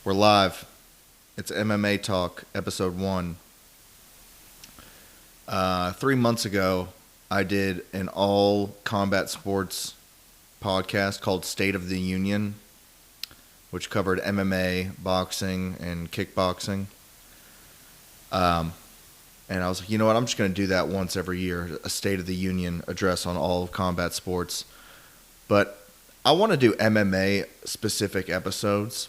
We're live. It's MMA Talk, episode 1. 3 months ago, I did an all-combat sports podcast called State of the Union, which covered MMA, boxing, and kickboxing. And I was like, you know what, I'm just going to do that once every year, a State of the Union address on all combat sports. But I want to do MMA-specific episodes.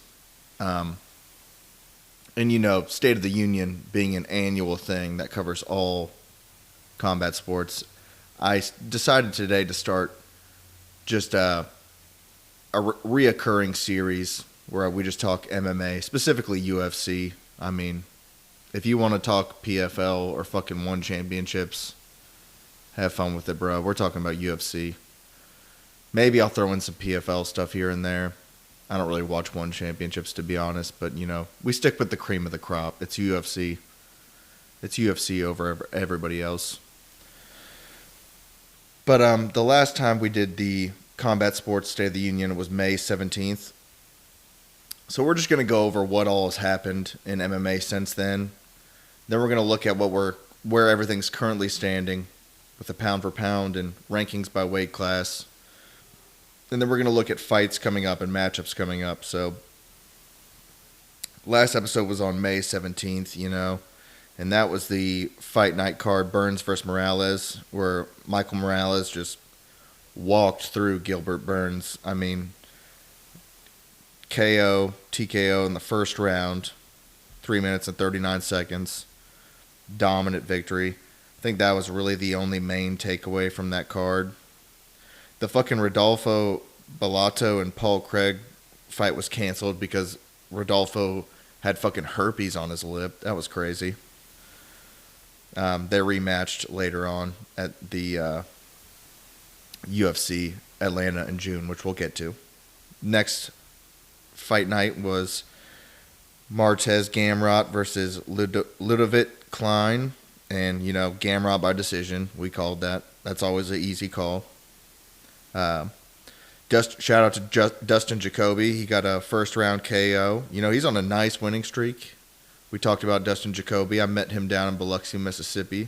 And you know, State of the Union being an annual thing that covers all combat sports, I decided today to start just a reoccurring series where we just talk MMA, specifically UFC. I mean, if you want to talk PFL or fucking One Championships, have fun with it, bro. We're talking about UFC. Maybe I'll throw in some PFL stuff here and there. I don't really watch One Championships, to be honest, but, you know, we stick with the cream of the crop. It's UFC. It's UFC over everybody else. But the last time we did the Combat Sports State of the Union was May 17th. So we're just going to go over what all has happened in MMA since then. Then we're going to look at where everything's currently standing with the pound for pound and rankings by weight class. And then we're going to look at fights coming up and matchups coming up. So last episode was on May 17th, you know, and that was the fight night card, Burns versus Morales, where Michael Morales just walked through Gilbert Burns. I mean, TKO in the first round, 3 minutes and 39 seconds, dominant victory. I think that was really the only main takeaway from that card. The fucking Rodolfo Bellato and Paul Craig fight was canceled because Rodolfo had fucking herpes on his lip. That was crazy. They rematched later on at the UFC Atlanta in June, which we'll get to. Next fight night was Martez Gamrot versus Ludovic Klein. And, you know, Gamrot by decision. We called that. That's always an easy call. Shout out to Dustin Jacoby. He got a first round KO. You know, he's on a nice winning streak. We talked about Dustin Jacoby. I met him down in Biloxi, Mississippi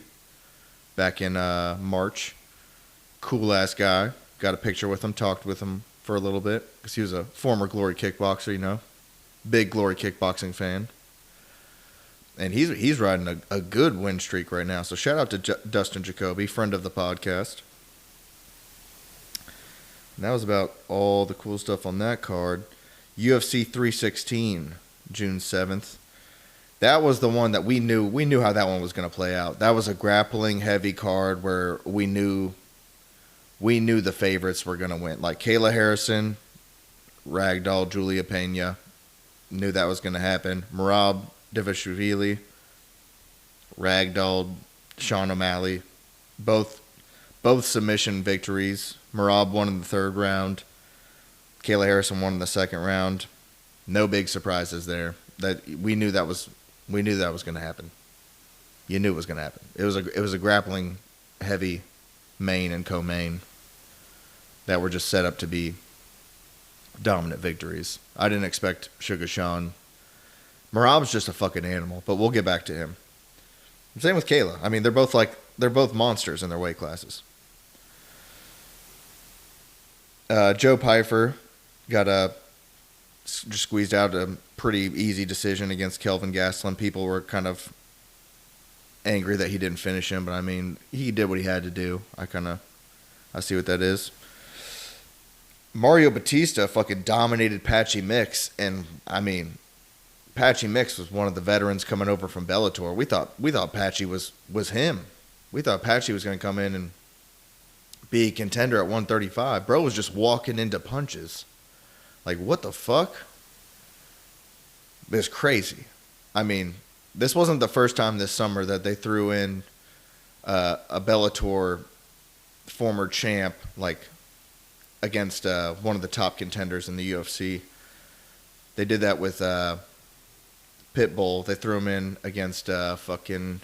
back in March. Cool ass guy. Got a picture with him, talked with him for a little bit because he was a former Glory kickboxer, you know. Big Glory kickboxing fan. And he's riding a good win streak right now. So shout out to Dustin Jacoby, friend of the podcast. And that was about all the cool stuff on that card. UFC 316, June 7th. That was the one that we knew how that one was going to play out. That was a grappling heavy card where we knew the favorites were going to win. Like Kayla Harrison, ragdoll Julia Pena, knew that was going to happen. Merab Dvalishvili, ragdoll Sean O'Malley, both submission victories. Merab won in the third round. Kayla Harrison won in the second round. No big surprises there. That we knew that was going to happen. You knew it was going to happen. It was a grappling heavy main and co-main that were just set up to be dominant victories. I didn't expect Sugar Sean. Merab's just a fucking animal, but we'll get back to him. Same with Kayla. I mean, they're both monsters in their weight classes. Joe Pyfer just squeezed out a pretty easy decision against Kelvin Gastelum. People were kind of angry that he didn't finish him, but I mean, he did what he had to do. I see what that is. Mario Batista fucking dominated Patchy Mix, and I mean, Patchy Mix was one of the veterans coming over from Bellator. We thought Patchy was him. We thought Patchy was going to come in and be a contender at 135. Bro was just walking into punches. Like, what the fuck? It's crazy. I mean, this wasn't the first time this summer that they threw in a Bellator former champ, like, against one of the top contenders in the UFC. They did that with Pitbull. They threw him in against fucking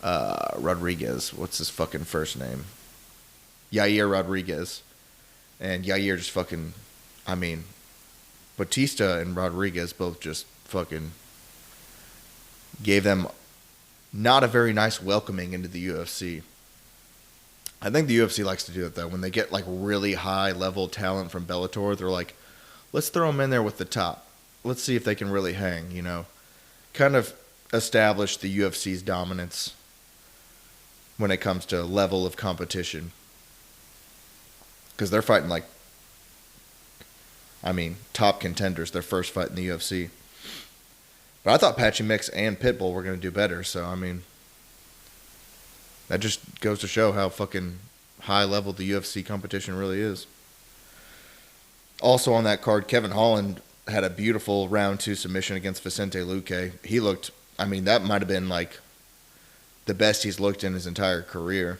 Rodriguez. What's his fucking first name? Yair Rodriguez. And Yair just fucking, I mean, Batista and Rodriguez both just fucking gave them not a very nice welcoming into the UFC. I think the UFC likes to do it though. When they get like really high level talent from Bellator, they're like, let's throw them in there with the top. Let's see if they can really hang, you know. Kind of establish the UFC's dominance when it comes to level of competition. Because they're fighting like, top contenders, their first fight in the UFC. But I thought Patchy Mix and Pitbull were going to do better. So, that just goes to show how fucking high level the UFC competition really is. Also on that card, Kevin Holland had a beautiful round 2 submission against Vicente Luque. He looked, that might have been like the best he's looked in his entire career.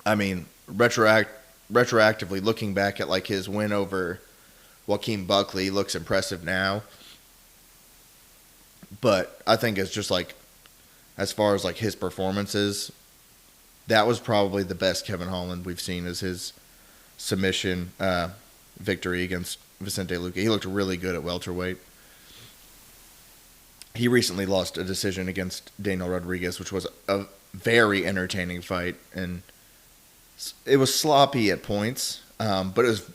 Retroactively looking back at like his win over Joaquin Buckley, looks impressive now. But I think it's just like, as far as like his performances, that was probably the best Kevin Holland we've seen as his submission victory against Vicente Luque. He looked really good at welterweight. He recently lost a decision against Daniel Rodriguez, which was a very entertaining fight, and it was sloppy at points, but it was,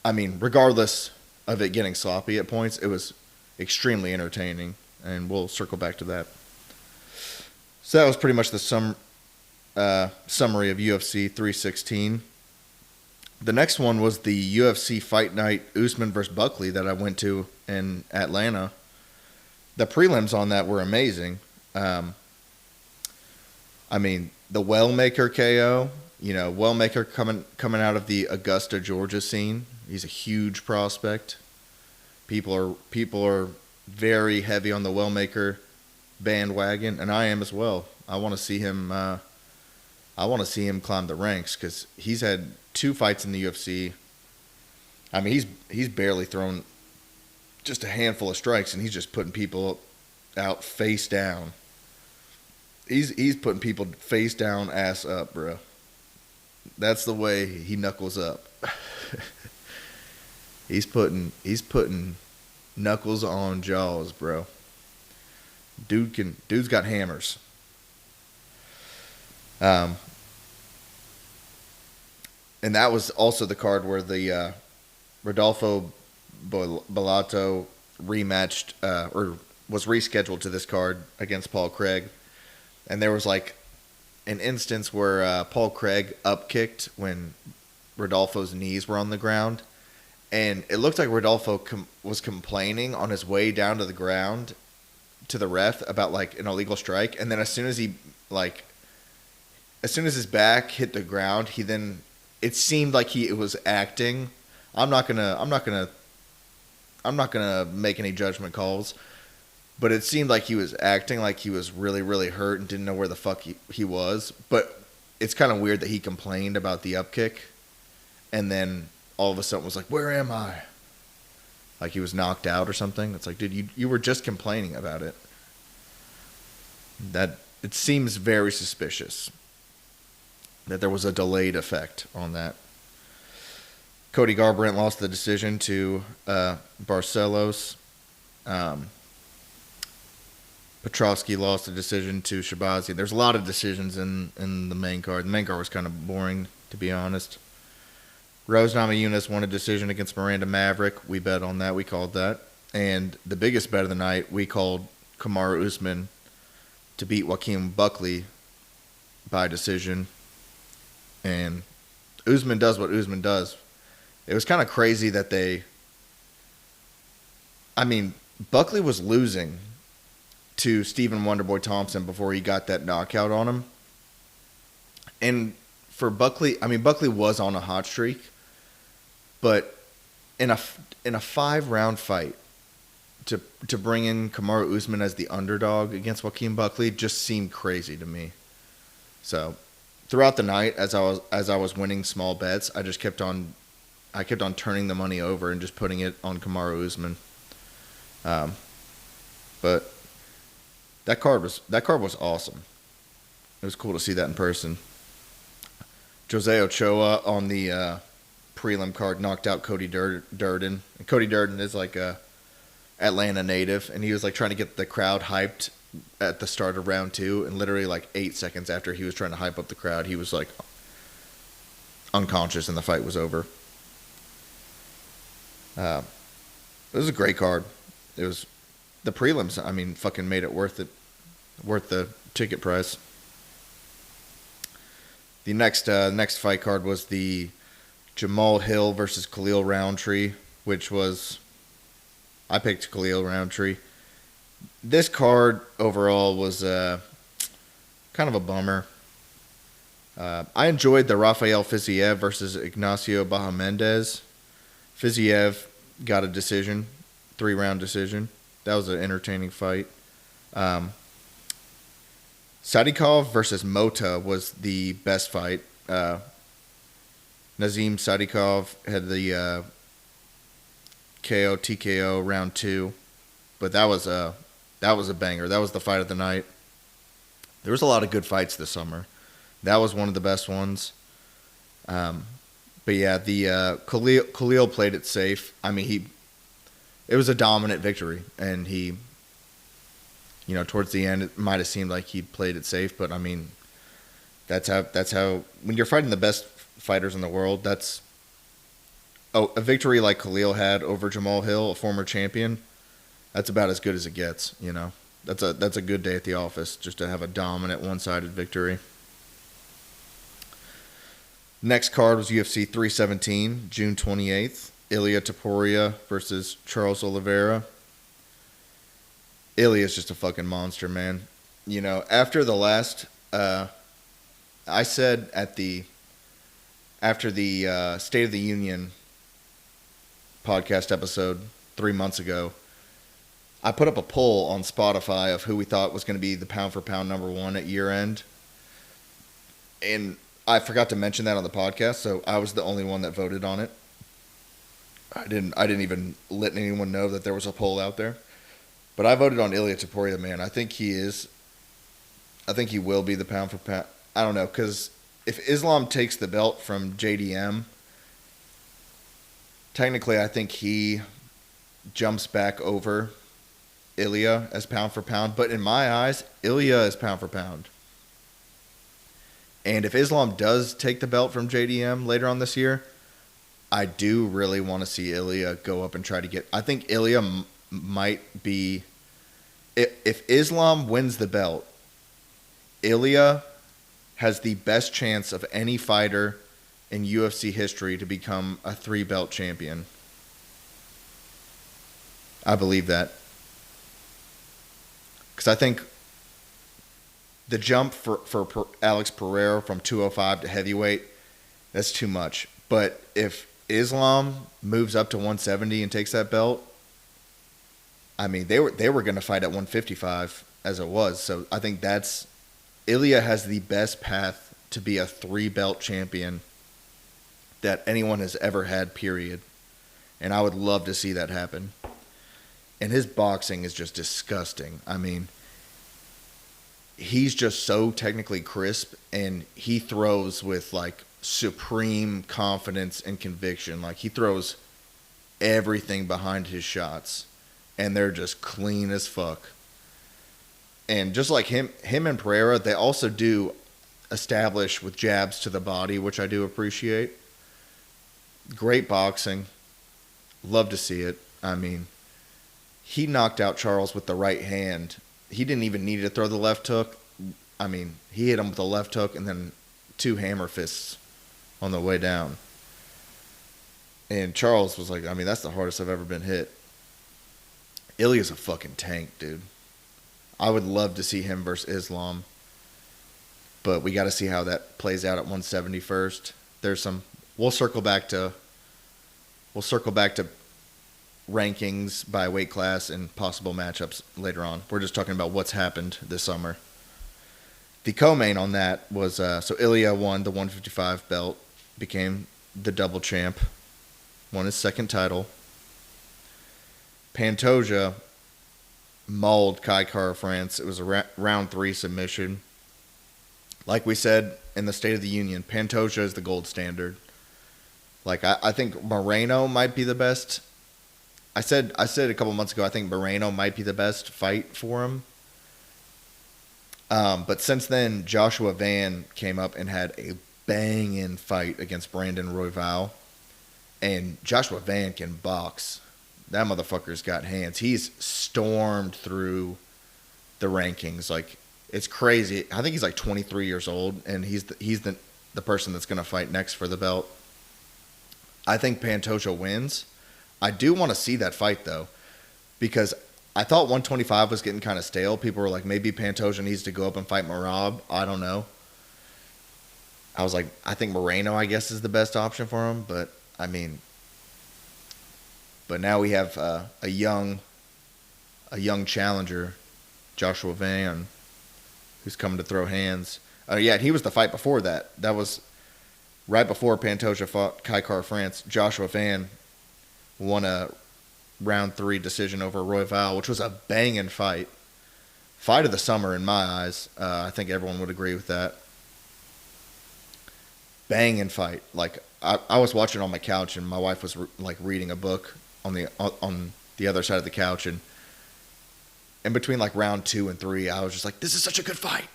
regardless of it getting sloppy at points, it was extremely entertaining, and we'll circle back to that. So that was pretty much the summary of UFC 316. The next one was the UFC Fight Night Usman vs. Buckley that I went to in Atlanta. The prelims on that were amazing. The Wellmaker KO, Wellmaker coming out of the Augusta, Georgia scene. He's a huge prospect. People are very heavy on the Wellmaker bandwagon, and I am as well. I want to see him climb the ranks because he's had 2 fights in the UFC. He's barely thrown just a handful of strikes, and he's just putting people out face down. He's putting people face down, ass up, bro. That's the way he knuckles up. He's putting knuckles on jaws, bro. Dude's got hammers. And that was also the card where the Rodolfo Bellato rematched or was rescheduled to this card against Paul Craig. And there was like an instance where Paul Craig upkicked when Rodolfo's knees were on the ground. And it looked like Rodolfo was complaining on his way down to the ground to the ref about like an illegal strike. And then as soon as his back hit the ground, it seemed like he was acting. I'm not gonna make any judgment calls, but it seemed like he was acting like he was really, really hurt and didn't know where the fuck he was. But it's kind of weird that he complained about the upkick, and then all of a sudden was like, "Where am I?" Like he was knocked out or something. It's like, dude, you were just complaining about it. That it seems very suspicious that there was a delayed effect on that. Cody Garbrandt lost the decision to Barcelos. Petrovsky lost the decision to Shabazi. There's a lot of decisions in the main card. The main card was kind of boring, to be honest. Rose Namajunas won a decision against Miranda Maverick. We bet on that. We called that. And the biggest bet of the night, we called Kamaru Usman to beat Joaquin Buckley by decision. And Usman does what Usman does. It was kind of crazy that Buckley was losing to Stephen Wonderboy Thompson before he got that knockout on him. And for Buckley, Buckley was on a hot streak, but in a 5-round fight to bring in Kamaru Usman as the underdog against Joaquin Buckley just seemed crazy to me. So throughout the night, as I was winning small bets, I kept on turning the money over and just putting it on Kamaru Usman. But that card was awesome. It was cool to see that in person. Jose Ochoa on the prelim card knocked out Cody Durden. And Cody Durden is like a Atlanta native, and he was like trying to get the crowd hyped at the start of round 2, and literally like 8 seconds after he was trying to hype up the crowd, he was like unconscious and the fight was over. It was a great card. It was the prelims. I mean, fucking made it worth the ticket price. The next fight card was the Jamal Hill versus Khalil Roundtree, which was, I picked Khalil Roundtree. This card overall was kind of a bummer. I enjoyed the Rafael Fiziev versus Ignacio Bahamendez. Fiziev got a decision, 3-round decision. That was an entertaining fight. Sadikov versus Mota was the best fight. Nazim Sadikov had the KO TKO round 2, but that was a banger. That was the fight of the night. There was a lot of good fights this summer. That was one of the best ones. But yeah, the Khalil played it safe. I mean, it was a dominant victory, and he, towards the end, it might have seemed like he played it safe, but I mean, that's how when you're fighting the best fighters in the world, a victory like Khalil had over Jamal Hill, a former champion. That's about as good as it gets. That's a good day at the office just to have a dominant one-sided victory. Next card was UFC 317, June 28th. Ilia Topuria versus Charles Oliveira. Ilia's just a fucking monster, man. After the last, I said after the State of the Union podcast episode 3 months ago, I put up a poll on Spotify of who we thought was going to be the pound-for-pound number 1 at year-end. And I forgot to mention that on the podcast, so I was the only one that voted on it. I didn't even let anyone know that there was a poll out there. But I voted on Ilia Topuria, man. I think he will be the pound-for-pound. I don't know, because if Islam takes the belt from JDM, technically I think he jumps back over Ilia as pound for pound, but in my eyes, Ilia is pound for pound. And if Islam does take the belt from JDM later on this year, I do really want to see Ilia go up and try to get. I think Ilia might be. If Islam wins the belt, Ilia has the best chance of any fighter in UFC history to become a 3-belt champion. I believe that. Because I think the jump for Alex Pereira from 205 to heavyweight, that's too much. But if Islam moves up to 170 and takes that belt, I mean, they were going to fight at 155 as it was. So I think Ilia has the best path to be a 3-belt champion that anyone has ever had, period. And I would love to see that happen. And his boxing is just disgusting. I mean, he's just so technically crisp, and he throws with, like, supreme confidence and conviction. Like, he throws everything behind his shots, and they're just clean as fuck. And just like him and Pereira, they also do establish with jabs to the body, which I do appreciate. Great boxing. Love to see it. I mean, he knocked out Charles with the right hand. He didn't even need to throw the left hook. I mean, he hit him with the left hook and then 2 hammer fists on the way down. And Charles was like, I mean, that's the hardest I've ever been hit. Ilia's a fucking tank, dude. I would love to see him versus Islam. But we got to see how that plays out at 170 first. We'll circle back to rankings by weight class and possible matchups later on. We're just talking about what's happened this summer. The co-main on that was, so Ilia won the 155 belt, became the double champ, won his second title. Pantoja mauled Kai Kara France. It was a round 3 submission. Like we said in the State of the Union, Pantoja is the gold standard. Like I think Moreno might be the best. I said a couple months ago I think Moreno might be the best fight for him. But since then, Joshua Van came up and had a banging fight against Brandon Royval. And Joshua Van can box. That motherfucker's got hands. He's stormed through the rankings. Like, it's crazy. I think he's like 23 years old, and he's the person that's going to fight next for the belt. I think Pantoja wins. I do want to see that fight, though, because I thought 125 was getting kind of stale. People were like, maybe Pantoja needs to go up and fight Merab. I don't know. I was like, I think Moreno, I guess, is the best option for him. But, I mean, but now we have a young challenger, Joshua Van, who's coming to throw hands. Yeah, he was the fight before that. That was right before Pantoja fought Kai France. Joshua Van won a round 3 decision over Royval, which was a banging fight. Fight of the summer in my eyes. I think everyone would agree with that. Banging fight. Like, I was watching on my couch, and my wife was reading a book on the other side of the couch, and in between like round 2 and 3, I was just like, this is such a good fight.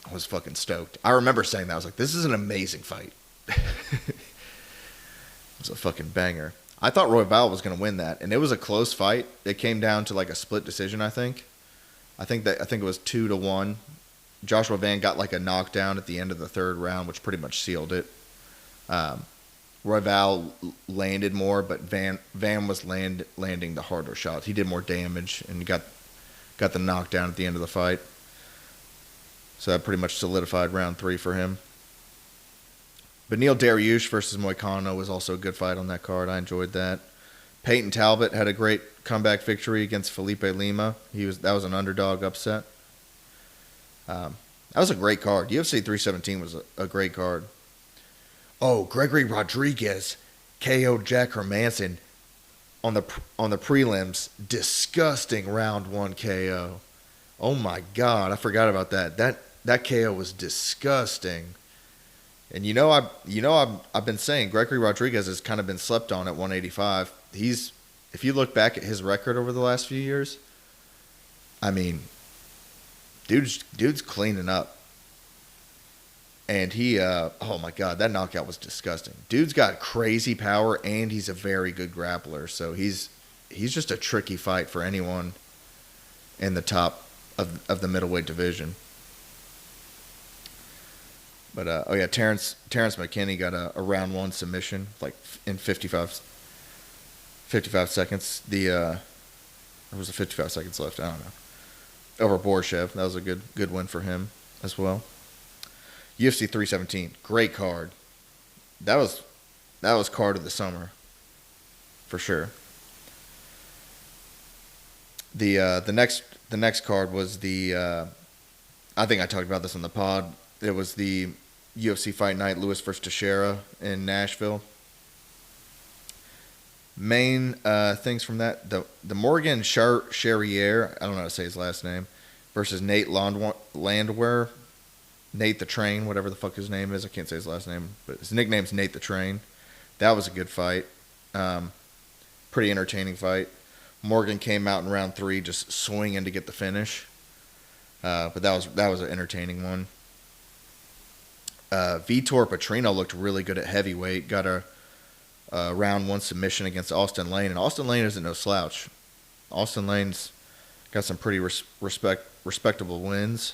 I was fucking stoked. I remember saying that. I was like, this is an amazing fight. It was a fucking banger. I thought Royval was going to win that, and it was a close fight. It came down to like a split decision, I think. I think it was 2-1. Joshua Van got like a knockdown at the end of the 3rd round, which pretty much sealed it. Royval landed more, but Van was landing the harder shots. He did more damage and got the knockdown at the end of the fight. So that pretty much solidified round 3 for him. Beneil Dariush versus Moicano was also a good fight on that card. I enjoyed that. Peyton Talbot had a great comeback victory against Felipe Lima. That was an underdog upset. That was a great card. UFC 317 was a great card. Oh, Gregory Rodriguez KO'd Jack Hermanson on the prelims. Disgusting round 1 KO. Oh my God, I forgot about that. That KO was disgusting. And I've been saying Gregory Rodriguez has kind of been slept on at 185. If you look back at his record over the last few years, I mean, dude's cleaning up. And oh my God, that knockout was disgusting. Dude's got crazy power, and he's a very good grappler. So he's just a tricky fight for anyone in the top of the middleweight division. But Terrence McKinney got a round 1 submission like in 55 seconds. There was 55 seconds left. I don't know. Over Borshev. That was a good win for him as well. UFC 317, great card. That was card of the summer, for sure. The next card was I think I talked about this on the pod. It was the UFC Fight Night, Lewis versus Teixeira in Nashville. Main things from that: the Morgan Charriere, I don't know how to say his last name, versus Nate Landwehr. Nate the Train, whatever the fuck his name is. I can't say his last name, but his nickname's Nate the Train. That was a good fight. Pretty entertaining fight. Morgan came out in round 3 just swinging to get the finish. But that was an entertaining one. Vitor Petrino looked really good at heavyweight. Got a round 1 submission against Austin Lane. And Austin Lane isn't no slouch. Austin Lane's got some pretty respectable wins.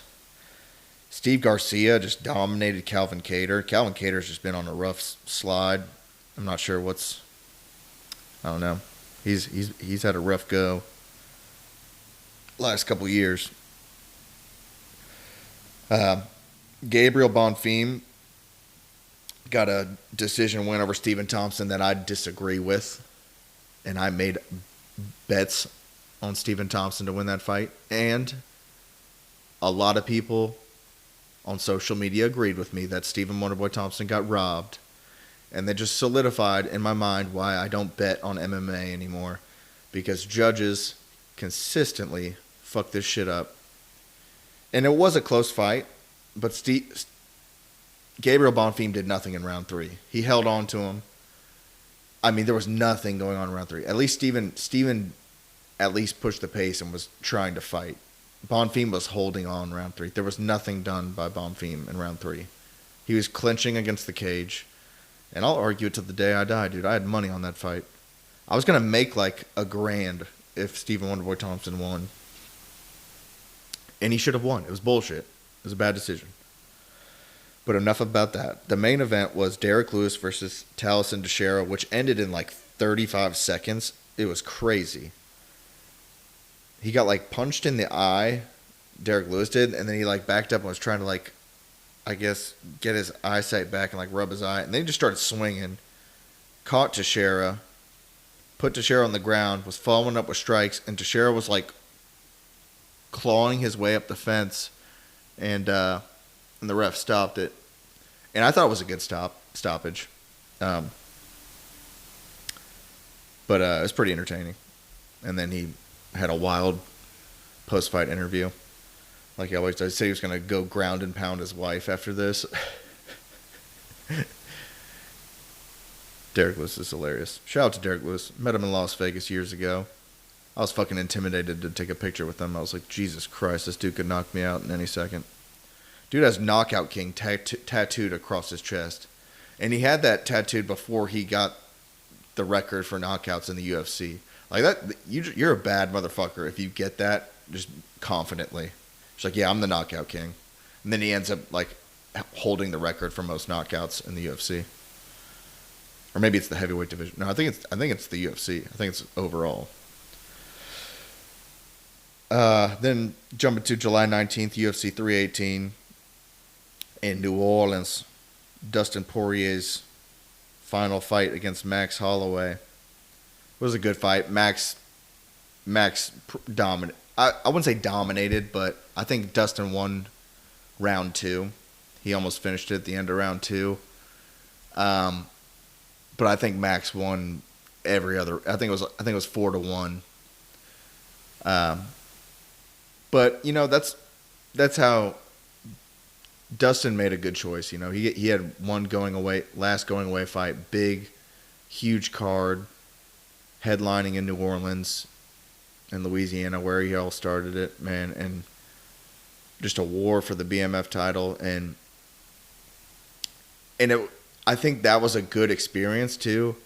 Steve Garcia just dominated Calvin Kattar. Calvin Kattar's just been on a rough slide. I'm not sure I don't know. He's had a rough go last couple years. Gabriel Bonfim got a decision win over Stephen Thompson that I disagree with, and I made bets on Stephen Thompson to win that fight, and a lot of people on social media agreed with me that Stephen Wonderboy Thompson got robbed. And they just solidified in my mind why I don't bet on MMA anymore. Because judges consistently fuck this shit up. And it was a close fight, but Gabriel Bonfim did nothing in round 3. He held on to him. I mean, there was nothing going on in round 3. At least Steven at least pushed the pace and was trying to fight. Bonfim was holding on round 3. There was nothing done by Bonfim in round 3. He was clinching against the cage. And I'll argue it till the day I die, dude. I had money on that fight. I was going to make like $1,000 if Stephen Wonderboy Thompson won. And he should have won. It was bullshit. It was a bad decision. But enough about that. The main event was Derek Lewis versus Taliesin Teixeira, which ended in like 35 seconds. It was crazy. He got like punched in the eye, Derek Lewis did, and then he like backed up and was trying to like, I guess, get his eyesight back and like rub his eye. And then he just started swinging. Caught Teixeira. Put Teixeira on the ground. Was following up with strikes. And Teixeira was like clawing his way up the fence. And the ref stopped it. And I thought it was a good stoppage. But it was pretty entertaining. And then he had a wild post-fight interview. Like he always does. He said he was going to go ground and pound his wife after this. Derek Lewis is hilarious. Shout out to Derek Lewis. Met him in Las Vegas years ago. I was fucking intimidated to take a picture with him. I was like, Jesus Christ, this dude could knock me out in any second. Dude has Knockout King tattooed across his chest. And he had that tattooed before he got the record for knockouts in the UFC. Like that, you're a bad motherfucker if you get that just confidently. It's like, yeah, I'm the Knockout King. And then he ends up like holding the record for most knockouts in the UFC. Or maybe it's the heavyweight division. No, I think it's the UFC. I think it's overall. Then jumping to July 19th, UFC 318 in New Orleans. Dustin Poirier's final fight against Max Holloway. It was a good fight. Max dominated. I wouldn't say dominated, but I think Dustin won round 2. He almost finished it at the end of round 2. But I think Max won every other. I think it was 4-1. But you know that's how Dustin made a good choice. You know he had last going away fight, big, huge card, headlining in New Orleans and Louisiana, where he all started it, man, and just a war for the BMF title, and I think that was a good experience too,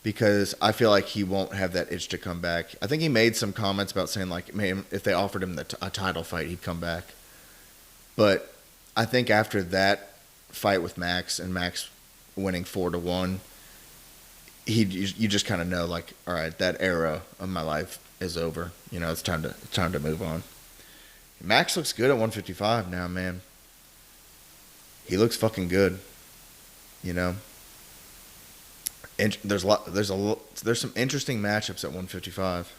because I feel like he won't have that itch to come back. I think he made some comments about saying like, man, if they offered him a title fight, he'd come back. But I think after that fight with Max and Max winning 4-1. You just kind of know, like, all right, that era of my life is over. You know, it's time to move on. Max looks good at 155 now, man. He looks fucking good. You know, and there's some interesting matchups at 155.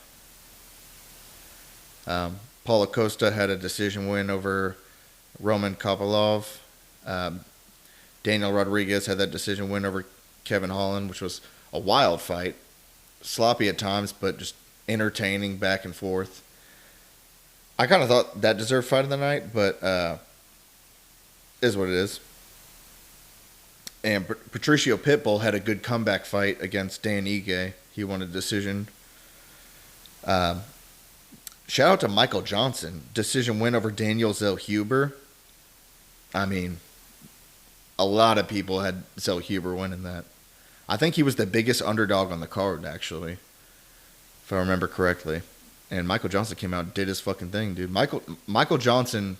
Paulo Costa had a decision win over Roman Kopylov. Daniel Rodriguez had that decision win over Kevin Holland, which was a wild fight, sloppy at times, but just entertaining back and forth. I kind of thought that deserved fight of the night, but is what it is. And Patricio Pitbull had a good comeback fight against Dan Ige. He won a decision. Shout out to Michael Johnson, decision win over Daniel Zellhuber. I mean, a lot of people had Zellhuber winning that. I think he was the biggest underdog on the card, actually, if I remember correctly. And Michael Johnson came out and did his fucking thing, dude. Michael Johnson,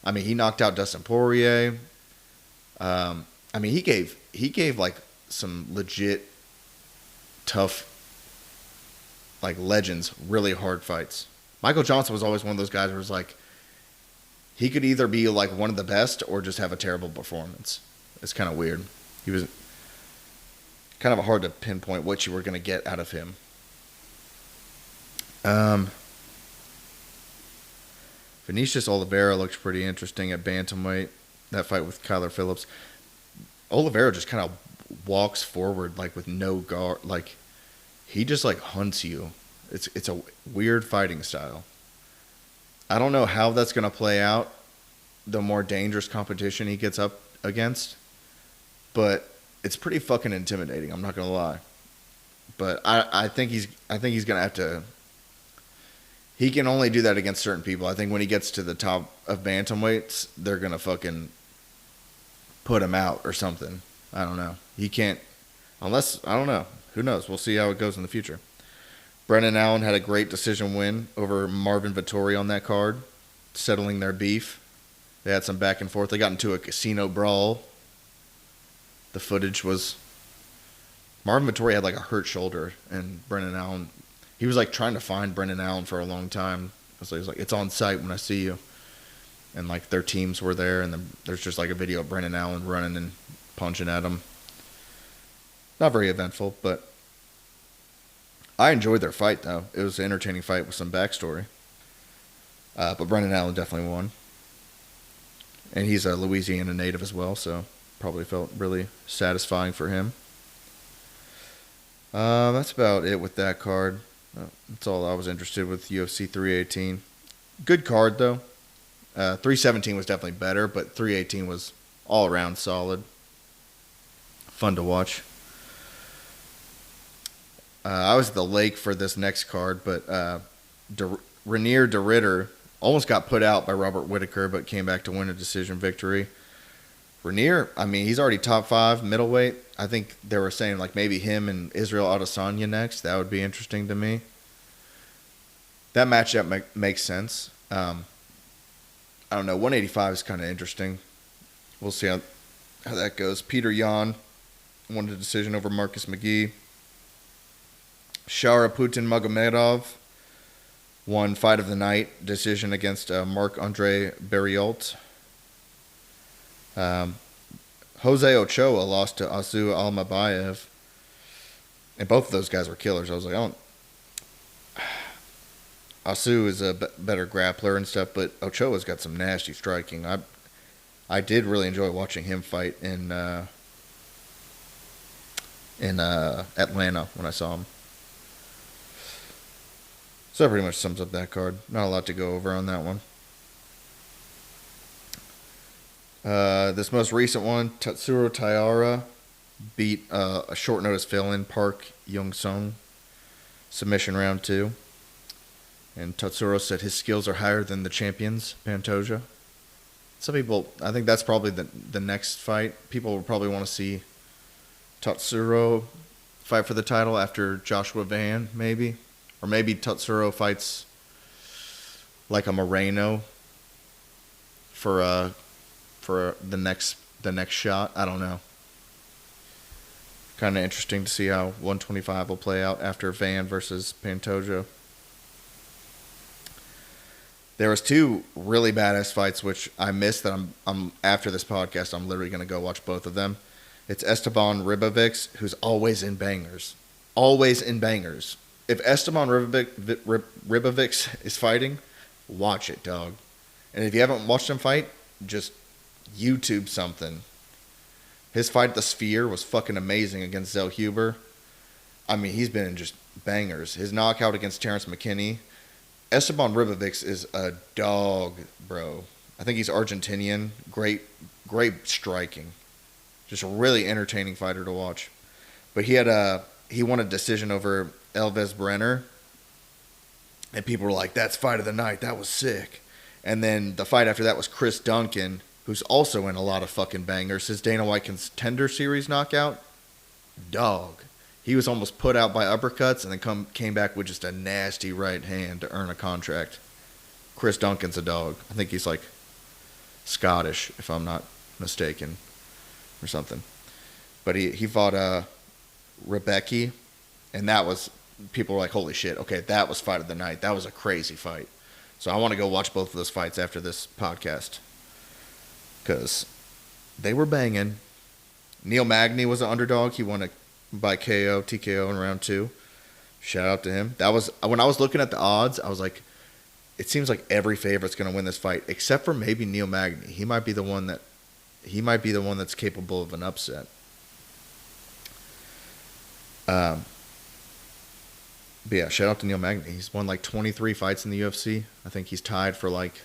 I mean, he knocked out Dustin Poirier. I mean, he gave like some legit tough, like legends, really hard fights. Michael Johnson was always one of those guys where it was like, he could either be like one of the best or just have a terrible performance. It's kind of weird. He was kind of hard to pinpoint what you were going to get out of him. Vinicius Oliveira looks pretty interesting at bantamweight. That fight with Kyler Phillips. Oliveira just kind of walks forward like with no guard. Like he just like hunts you. It's a weird fighting style. I don't know how that's going to play out. the more dangerous competition he gets up against. But it's pretty fucking intimidating. I'm not gonna lie. But I think he's gonna have to. He can only do that against certain people. I think when he gets to the top of bantamweights, they're gonna fucking put him out or something. I don't know. He can't unless I don't know. Who knows? We'll see how it goes in the future. Brendan Allen had a great decision win over Marvin Vettori on that card, settling their beef. They had some back and forth. They got into a casino brawl. The footage was Marvin Vettori had like a hurt shoulder, and Brendan Allen, he was like trying to find Brendan Allen for a long time. So he was like, "It's on site when I see you," and like their teams were there, and then there's just like a video of Brendan Allen running and punching at him. Not very eventful, but I enjoyed their fight though. It was an entertaining fight with some backstory. But Brendan Allen definitely won, and he's a Louisiana native as well, so probably felt really satisfying for him. That's about it with that card. That's all I was interested with UFC 318. Good card, though. 317 was definitely better, but 318 was all around solid. Fun to watch. I was at the lake for this next card, but Renier de Ridder almost got put out by Robert Whittaker, but came back to win a decision victory. Renier, I mean, he's already top 5 middleweight. I think they were saying like maybe him and Israel Adesanya next. That would be interesting to me. That matchup makes sense. I don't know. 185 is kind of interesting. We'll see how that goes. Peter Yan won the decision over Marcus McGee. Sharaputin Magomedov won fight of the night decision against Marc-Andre Barriault. Jose Ochoa lost to Azu Almabayev. And both of those guys were killers. I was like, Asu is a better grappler and stuff, but Ochoa's got some nasty striking. I did really enjoy watching him fight in Atlanta when I saw him. So that pretty much sums up that card. Not a lot to go over on that one. This most recent one, Tatsuro Taira beat a short notice fill-in Park Young-sung, submission round 2. And Tatsuro said his skills are higher than the champion's, Pantoja. Some people, I think that's probably the next fight. People will probably want to see Tatsuro fight for the title after Joshua Van, maybe. Or maybe Tatsuro fights like a Moreno for the next shot. I don't know. Kind of interesting to see how 125 will play out after Van versus Pantoja. There was 2 really badass fights which I missed that I'm after this podcast I'm literally going to go watch both of them. It's Esteban Ribovics, who's always in bangers. Always in bangers. If Esteban Ribovics is fighting, watch it, dog. And if you haven't watched him fight, just YouTube something. His fight at the Sphere was fucking amazing against Zell Huber. I mean, he's been in just bangers. His knockout against Terrence McKinney. Esteban Ribovics is a dog, bro. I think he's Argentinian. Great striking. Just a really entertaining fighter to watch. But he won a decision over Elvis Brenner. And people were like, that's fight of the night. That was sick. And then the fight after that was Chris Duncan, who's also in a lot of fucking bangers. His Dana White Contender Series knockout, dog. He was almost put out by uppercuts and then came back with just a nasty right hand to earn a contract. Chris Duncan's a dog. I think he's like Scottish, if I'm not mistaken, or something. But he fought Rebecca, and that was, people were like, holy shit, okay, that was fight of the night. That was a crazy fight. So I want to go watch both of those fights after this podcast, because they were banging. Neil Magny was an underdog. He won by TKO in round 2. Shout out to him. That was when I was looking at the odds, I was like, it seems like every favorite's going to win this fight except for maybe Neil Magny. He might be the one that's capable of an upset. But yeah, shout out to Neil Magny. He's won like 23 fights in the UFC. I think he's tied for like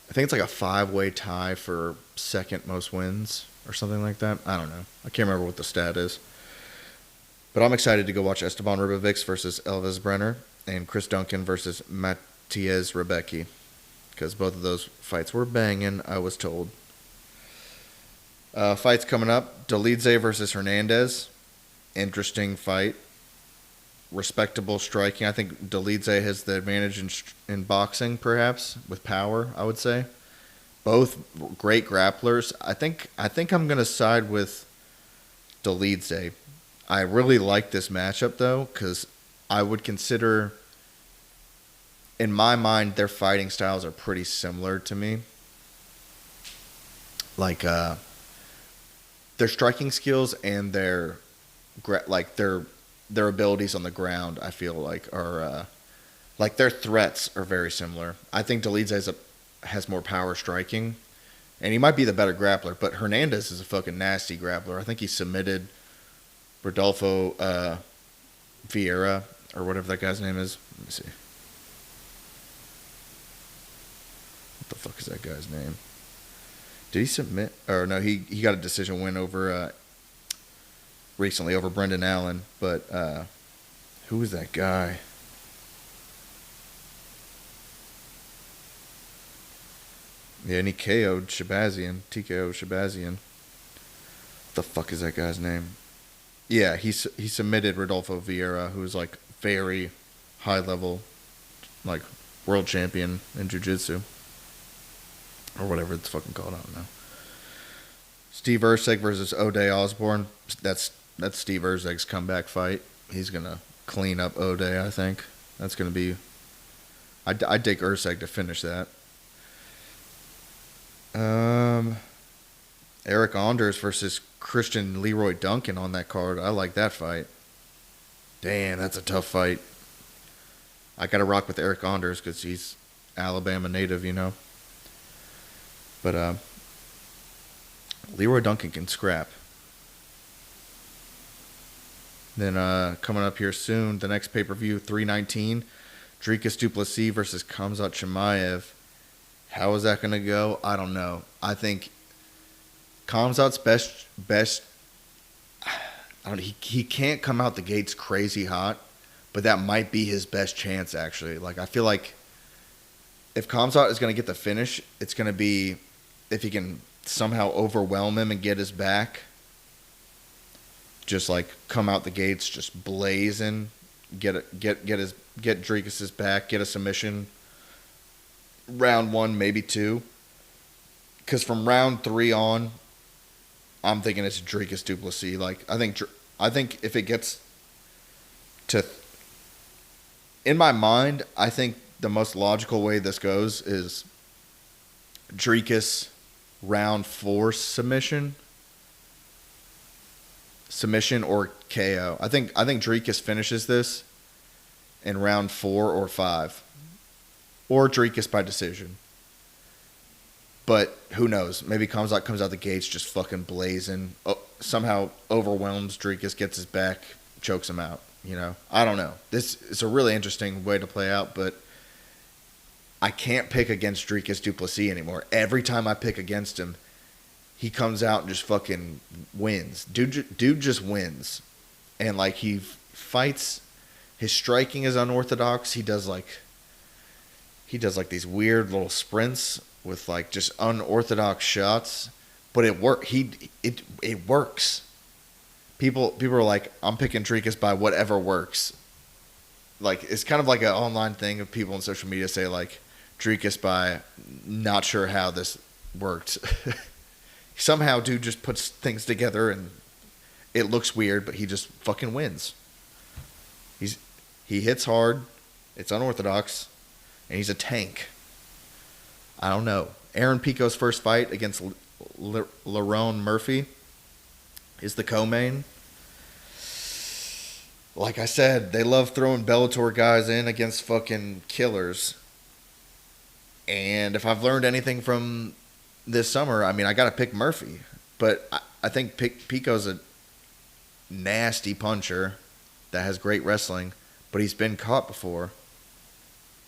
I think it's like a 5-way tie for second most wins or something like that. I don't know. I can't remember what the stat is. But I'm excited to go watch Esteban Ribovics versus Elvis Brenner and Chris Duncan versus Matias Rebecki, because both of those fights were banging, I was told. Fights coming up. Dolidze versus Hernandez. Interesting fight. Respectable striking. I think Dolidze has the advantage in boxing, perhaps, with power, I would say. Both great grapplers. I think I'm going to side with Dolidze. I really like this matchup, though, because I would consider, in my mind, their fighting styles are pretty similar to me. Like, their striking skills and their abilities on the ground, I feel like are like their threats are very similar. I think Dolidze has more power striking, and he might be the better grappler. But Hernandez is a fucking nasty grappler. I think he submitted Rodolfo Vieira or whatever that guy's name is. Let me see. What the fuck is that guy's name? Did he submit? Or no, he got a decision win over recently over Brendan Allen. But who is that guy? Yeah, and he KO'd Shabazian. TKO Shabazian. What the fuck is that guy's name? Yeah, he submitted Rodolfo Vieira, who's like very high level, like world champion in jiu-jitsu. Or whatever it's fucking called, I don't know. Steve Erceg versus O'Day Osborne. That's Steve Erceg's comeback fight. He's going to clean up O'Day, I think. That's going to be... I'd take Erceg to finish that. Eric Anders versus Christian Leroy Duncan on that card. I like that fight. Damn, that's a tough fight. I got to rock with Eric Anders because he's Alabama native, you know. But Leroy Duncan can scrap. Then coming up here soon, the next pay-per-view, 319, Dricus du Plessis versus Khamzat Chimaev. How is that going to go? I don't know. I think Khamzat's best. I don't. He can't come out the gates crazy hot, but that might be his best chance actually. Like I feel like if Khamzat is going to get the finish, it's going to be if he can somehow overwhelm him and get his back. Just like come out the gates, just blazing, get Dricus's back, get a submission. Round 1, maybe 2. Because from round 3 on, I'm thinking it's Dricus du Plessis. Like I think if it gets to, in my mind, I think the most logical way this goes is Dricus round 4 submission or KO. I think Dricus finishes this in round 4 or 5. Or Dricus by decision. But who knows? Maybe Khamzat comes out the gates just fucking blazing. Somehow overwhelms Dricus, gets his back, chokes him out. You know? I don't know. This is a really interesting way to play out, but I can't pick against Dricus du Plessis anymore. Every time I pick against him, he comes out and just fucking wins. Dude just wins. And like he fights, his striking is unorthodox. He does like these weird little sprints with like just unorthodox shots, but it works. People are like, I'm picking Dricus by whatever works. Like it's kind of like an online thing of people on social media say like Dricus by not sure how this worked. Somehow dude just puts things together and it looks weird, but he just fucking wins. He hits hard. It's unorthodox. And he's a tank. I don't know. Aaron Pico's first fight against Lerone Murphy is the co-main. Like I said, they love throwing Bellator guys in against fucking killers. And if I've learned anything from this summer, I mean, I got to pick Murphy. But I think Pico's a nasty puncher that has great wrestling, but he's been caught before.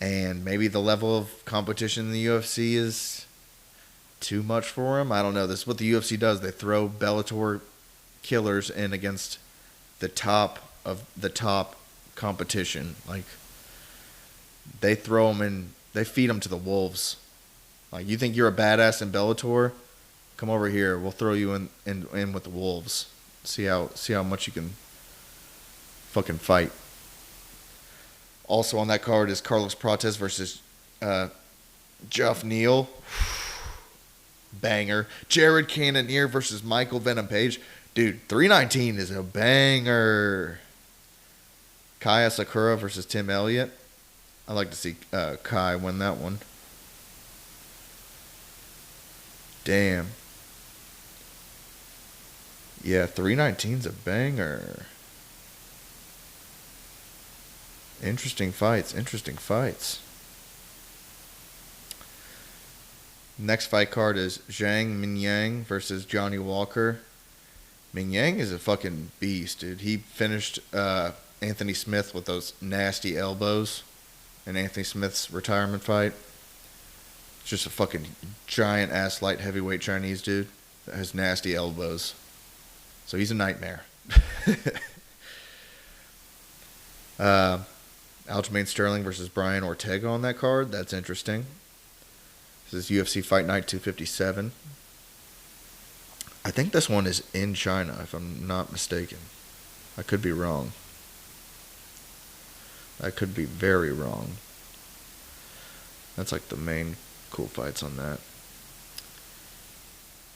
And maybe the level of competition in the UFC is too much for him. I don't know. This is what the UFC does. They throw Bellator killers in against the top of the top competition. Like, they throw them in, they feed them to the wolves. Like, you think you're a badass in Bellator? Come over here. We'll throw you in with the wolves. See how much you can fucking fight. Also on that card is Carlos Prates versus Geoff Neal. Banger. Jared Cannonier versus Michael Venom Page. Dude, 319 is a banger. Kaya Sakura versus Tim Elliott. I'd like to see Kai win that one. Damn. Yeah, 319's a banger. Interesting fights. Next fight card is Zhang Mingyang versus Johnny Walker. Mingyang is a fucking beast, dude. He finished Anthony Smith with those nasty elbows in Anthony Smith's retirement fight. Just a fucking giant ass light heavyweight Chinese dude that has nasty elbows. So he's a nightmare. Aljamain Sterling versus Brian Ortega on that card. That's interesting. This is UFC Fight Night 257. I think this one is in China, if I'm not mistaken. I could be wrong. I could be very wrong. That's like the main cool fights on that.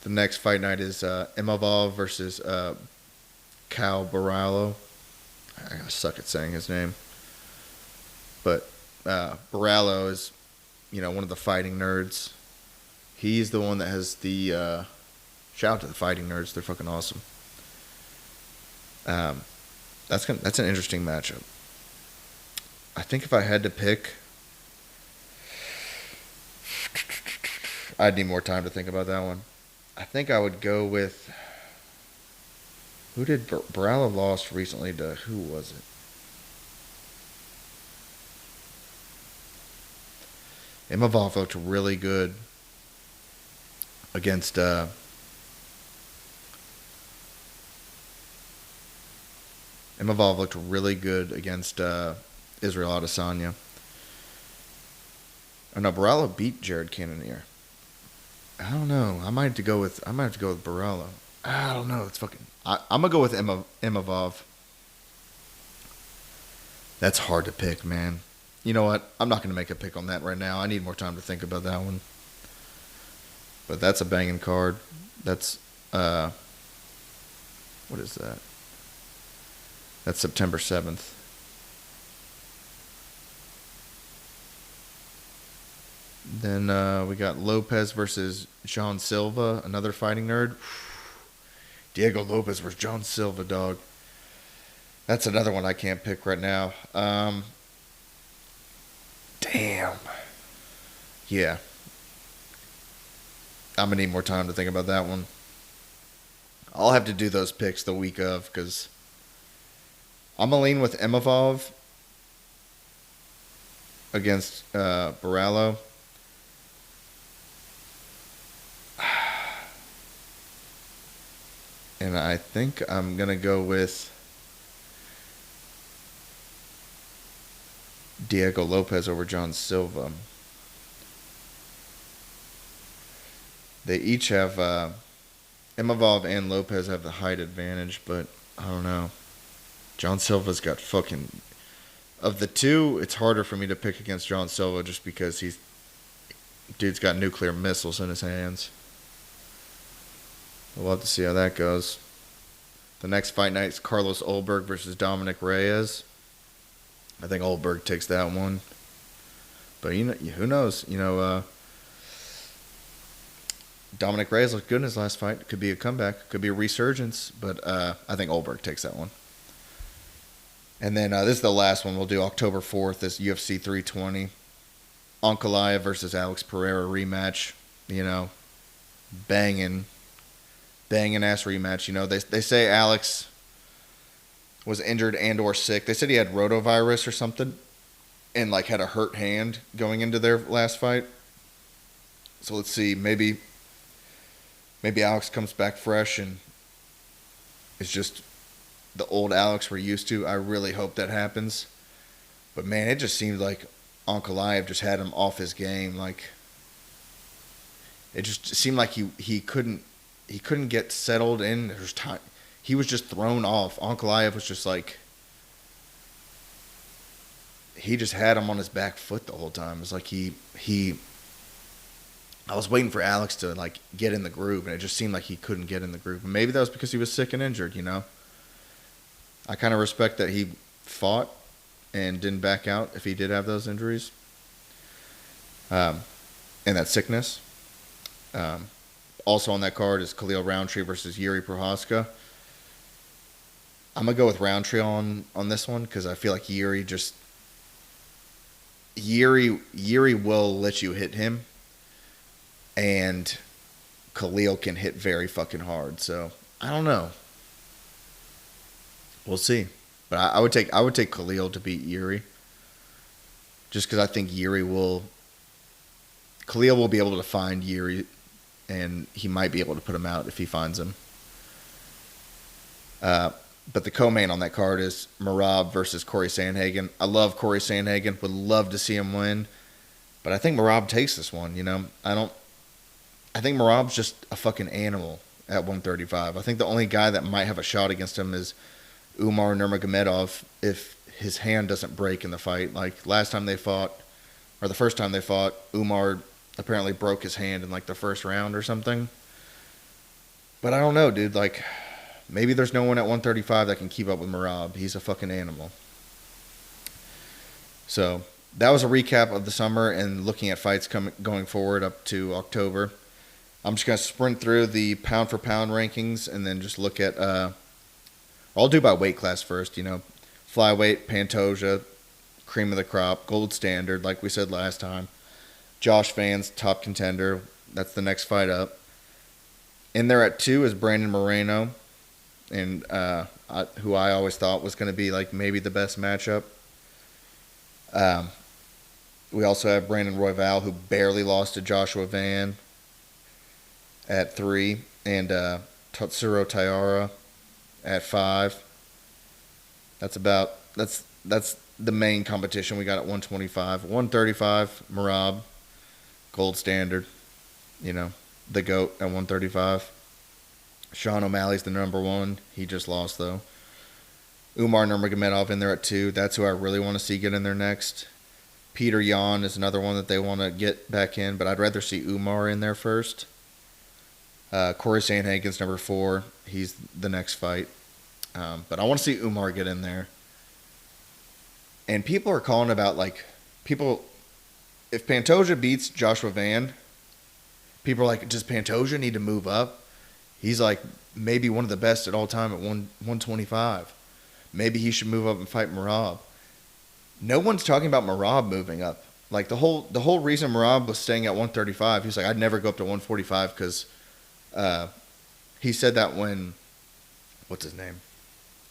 The next fight night is Imavov versus Cal Barallo. I suck at saying his name. But Barallo is, one of the fighting nerds. He's the one that has the... shout out to the fighting nerds. They're fucking awesome. That's an interesting matchup. I think if I had to pick... I'd need more time to think about that one. I think I would go with... Who did Barallo lost recently to? Who was it? Imavov looked really good against... Imavov looked really good against Israel Adesanya. Oh no, Barallo beat Jared Cannonier. I don't know. I might have to go with Barallo. I don't know. It's fucking. I'm gonna go with Imavov. That's hard to pick, man. You know what? I'm not gonna make a pick on that right now. I need more time to think about that one. But that's a banging card. That's what is that? That's September 7th. Then we got Lopez versus John Silva, another fighting nerd. Diego Lopez versus John Silva, dog. That's another one I can't pick right now. Damn. Yeah. I'm going to need more time to think about that one. I'll have to do those picks the week of, because I'm going to lean with Imavov against Barallo. And I think I'm going to go with Diego Lopez over John Silva. They each have, Imavov and Lopez have the height advantage, but I don't know. John Silva's got fucking... Of the two, it's harder for me to pick against John Silva just because dude's got nuclear missiles in his hands. We'll have to see how that goes. The next fight night is Carlos Ulberg versus Dominic Reyes. I think Ulberg takes that one. But who knows? Dominic Reyes looked good in his last fight. Could be a comeback. Could be a resurgence. But I think Ulberg takes that one. And then this is the last one. We'll do October 4th. This UFC 320. Ankalaev versus Alex Pereira rematch. Banging ass rematch. They say Alex was injured and or sick. They said he had rotavirus or something and had a hurt hand going into their last fight. So let's see, maybe maybe Alex comes back fresh and it's just the old Alex we're used to. I really hope that happens. But man, it just seemed like Ankalaev just had him off his game. Like it just seemed like he couldn't get settled in. There was time. He was just thrown off. Ankalaev was just like he just had him on his back foot the whole time. It was like he I was waiting for Alex to like get in the groove, and it just seemed like he couldn't get in the groove. And maybe that was because he was sick and injured, you know. I kind of respect that he fought and didn't back out if he did have those injuries and that sickness. Also on that card is Khalil Roundtree versus Yuri Prohaska. I'm going to go with Roundtree on this one because I feel like Yuri will let you hit him, and Khalil can hit very fucking hard. So I don't know. We'll see. But I would take Khalil to beat Yuri, just because I think Khalil will be able to find Yuri, and he might be able to put him out if he finds him. But the co-main on that card is Merab versus Corey Sandhagen. I love Corey Sandhagen. Would love to see him win. But I think Merab takes this one, you know. I think Merab's just a fucking animal at 135. I think the only guy that might have a shot against him is Umar Nurmagomedov if his hand doesn't break in the fight. Like last time they fought, or the first time they fought, Umar apparently broke his hand in like the first round or something. But I don't know, dude. Like, maybe there's no one at 135 that can keep up with Merab. He's a fucking animal. So that was a recap of the summer and looking at fights going forward up to October. I'm just going to sprint through the pound for pound rankings and then just look at, I'll do by weight class first, you know. Flyweight, Pantoja, cream of the crop, gold standard, like we said last time. Josh Van's top contender. That's the next fight up. In there at 2 is Brandon Moreno, and who I always thought was going to be like maybe the best matchup. We also have Brandon Royval, who barely lost to Joshua Van at 3, and Tatsuro Taira at 5. That's the main competition we got at 125. 135, Merab, gold standard, you know, the GOAT at 135. Sean O'Malley's the number 1. He just lost, though. Umar Nurmagomedov in there at 2. That's who I really want to see get in there next. Peter Yan is another one that they want to get back in, but I'd rather see Umar in there first. Corey Sandhagen's number 4. He's the next fight. But I want to see Umar get in there. And people are calling about, like, if Pantoja beats Joshua Van, people are like, does Pantoja need to move up? He's like maybe one of the best at all time at 125. Maybe he should move up and fight Merab. No one's talking about Merab moving up. Like the whole reason Merab was staying at 135, he was like, I'd never go up to 145 because he said that when, what's his name?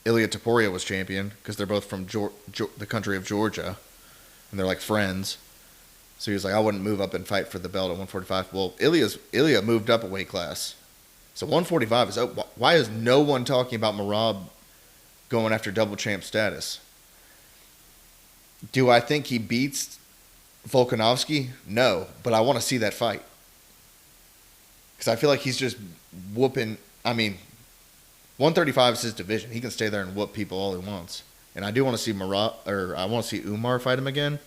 Ilia Topuria was champion because they're both from the country of Georgia and they're like friends. So he was like, I wouldn't move up and fight for the belt at 145. Well, Ilia moved up a weight class. So 145 is up. Why is no one talking about Merab going after double champ status? Do I think he beats Volkanovski? No, but I want to see that fight. Because I feel like he's just whooping. I mean, 135 is his division. He can stay there and whoop people all he wants. And I do want to see I want to see Umar fight him again.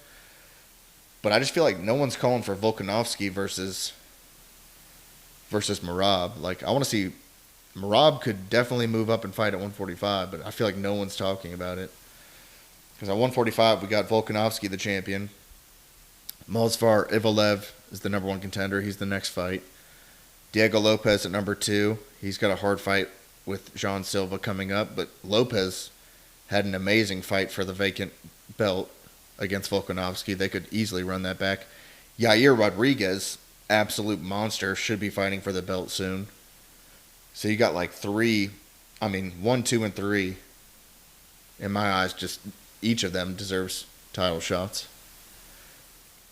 But I just feel like no one's calling for Volkanovski versus Merab. Like, I want to see Merab could definitely move up and fight at 145, but I feel like no one's talking about it. Because at 145, we got Volkanovski, the champion. Movsar Evloev is the number 1 contender. He's the next fight. Diego Lopez at number 2. He's got a hard fight with Jean Silva coming up, but Lopez had an amazing fight for the vacant belt against Volkanovski. They could easily run that back. Yair Rodriguez, absolute monster, should be fighting for the belt soon. So you got like 1, 2, and 3. In my eyes, just each of them deserves title shots.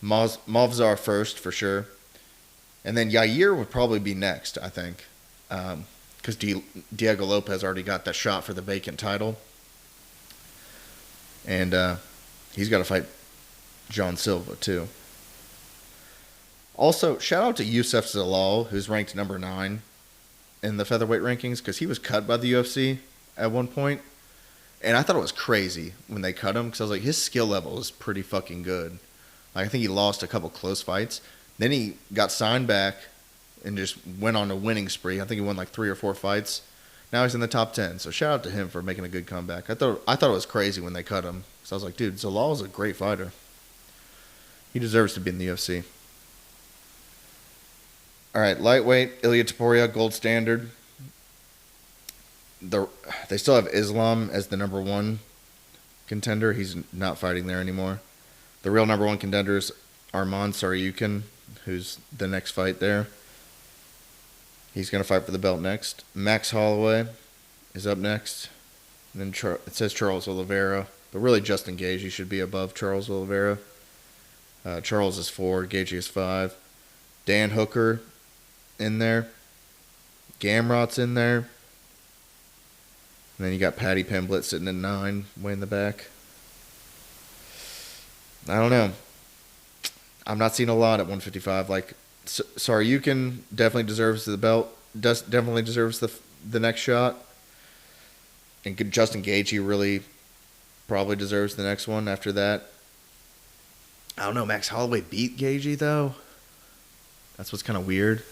Movsar first, for sure. And then Yair would probably be next, I think. because Diego Lopez already got that shot for the vacant title, and he's got to fight John Silva too. Also, shout out to Youssef Zalal, who's ranked number 9 in the featherweight rankings, because he was cut by the UFC at one point, and I thought it was crazy when they cut him, because I was like, his skill level is pretty fucking good. Like, I think he lost a couple close fights. Then he got signed back and just went on a winning spree. I think he won like 3 or 4 fights. Now he's in the top 10. So shout out to him for making a good comeback. I thought it was crazy when they cut him. So I was like, dude, Zalal is a great fighter. He deserves to be in the UFC. All right, lightweight, Ilia Topuria, gold standard. They still have Islam as the number 1 contender. He's not fighting there anymore. The real number 1 contenders, Arman Tsarukyan, who's the next fight there. He's going to fight for the belt next. Max Holloway is up next. And then it says Charles Oliveira, but really Justin Gaethje should be above Charles Oliveira. Charles is 4, Gaethje is 5. Dan Hooker in there. Gamrot's in there. And then you got Patty Pimblett sitting at 9, way in the back. I don't know. I'm not seeing a lot at 155. Like, Tsarukyan definitely deserves the belt. Definitely deserves the next shot. And Justin Gaethje really probably deserves the next one after that. I don't know. Max Holloway beat Gaethje, though. That's what's kind of weird.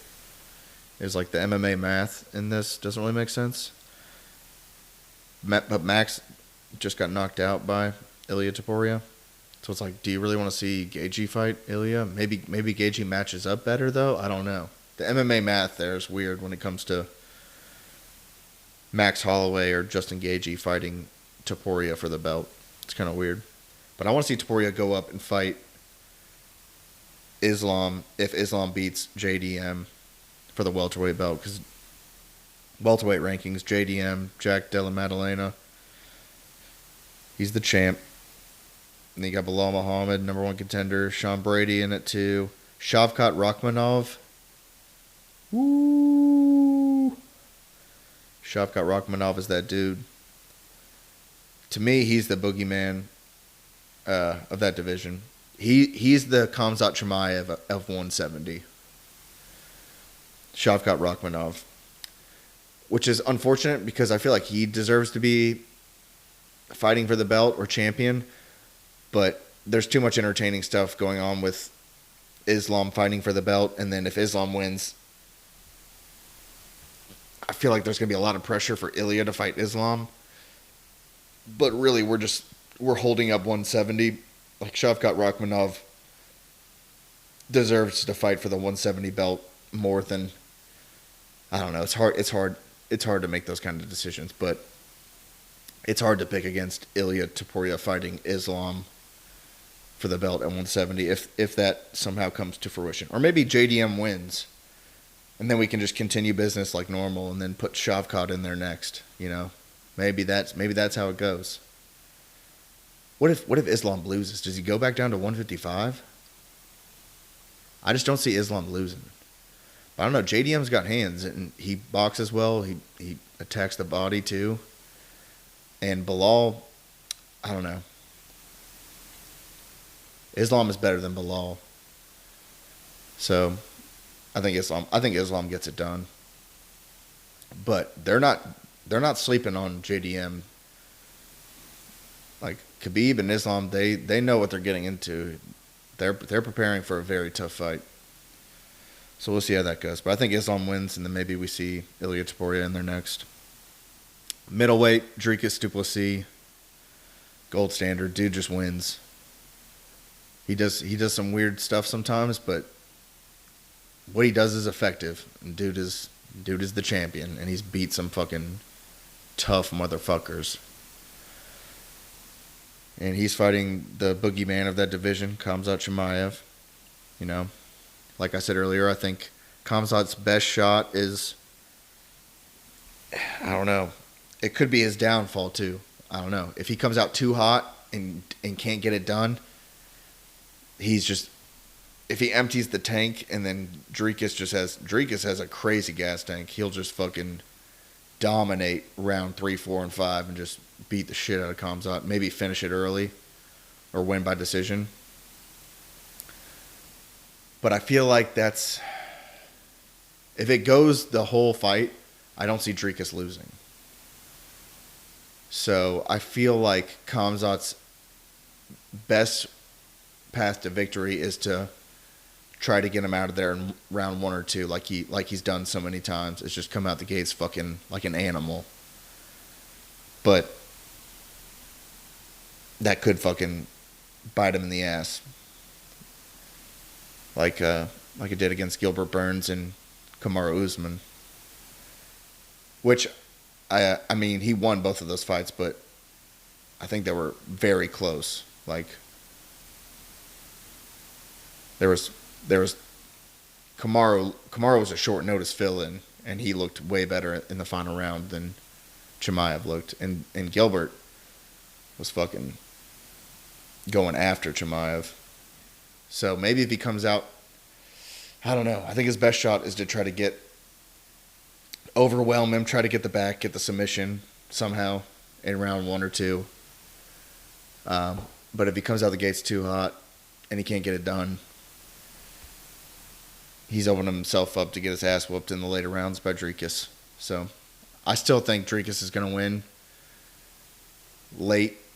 Is like the MMA math in this doesn't really make sense. But Max just got knocked out by Ilia Topuria. So it's like, do you really want to see Gaethje fight Ilia? Maybe Gaethje matches up better, though. I don't know. The MMA math there is weird when it comes to Max Holloway or Justin Gaethje fighting Topuria for the belt. It's kind of weird. But I want to see Topuria go up and fight Islam if Islam beats JDM for the welterweight belt. Because welterweight rankings, JDM, Jack Della Maddalena, he's the champ. And then you got Bilal Muhammad, number 1 contender. Sean Brady in it too. Shavkat Rakhmonov. Woo! Shavkat Rakhmonov is that dude. To me, he's the boogeyman of that division. He's the Khamzat Chimaev of 170. Shavkat Rakhmonov. Which is unfortunate because I feel like he deserves to be fighting for the belt or champion. But there's too much entertaining stuff going on with Islam fighting for the belt. And then if Islam wins, I feel like there's going to be a lot of pressure for Ilia to fight Islam. But really, we're holding up 170. Like, Shavkat Rakhmonov deserves to fight for the 170 belt more than, I don't know. It's hard to make those kind of decisions. But it's hard to pick against Ilia Topuria fighting Islam for the belt at 170 if that somehow comes to fruition. Or maybe JDM wins and then we can just continue business like normal and then put Shavkat in there next, you know. Maybe that's how it goes. What if Islam loses? Does he go back down to 155? I just don't see Islam losing. But I don't know, JDM's got hands and he boxes well, he attacks the body too. And Bilal, I don't know. Islam is better than Bilal. So, I think Islam gets it done. But they're not sleeping on JDM. Like Khabib and Islam, they know what they're getting into. They're preparing for a very tough fight. So we'll see how that goes. But I think Islam wins, and then maybe we see Ilia Topuria in there next. Middleweight, Dricus du Plessis, gold standard. Dude just wins. He does some weird stuff sometimes, but what he does is effective. And dude is the champion, and he's beat some fucking tough motherfuckers. And he's fighting the boogeyman of that division, Khamzat Chimaev. You know, like I said earlier, I think Khamzat's best shot is, I don't know, it could be his downfall too. I don't know. If he comes out too hot and can't get it done, it's if he empties the tank and then Dricus has a crazy gas tank, he'll just fucking dominate round 3, 4, and 5 and just beat the shit out of Khamzat. Maybe finish it early or win by decision. But I feel like that's... If it goes the whole fight, I don't see Dricus losing. So I feel like Khamzat's best path to victory is to try to get him out of there in round 1 or 2, like he's done so many times. It's just come out the gates fucking like an animal. But that could fucking bite him in the ass, like it did against Gilbert Burns and Kamaru Usman. Which, I mean, he won both of those fights, but I think they were very close. Like, there was Kamaru was a short notice fill-in, and he looked way better in the final round than Chimaev looked. And Gilbert was fucking going after Chimaev. So maybe if he comes out, I don't know. I think his best shot is to try to overwhelm him, try to get the back, get the submission somehow in round 1 or 2. But if he comes out the gates too hot and he can't get it done, he's opening himself up to get his ass whooped in the later rounds by Dricus. So I still think Dricus is going to win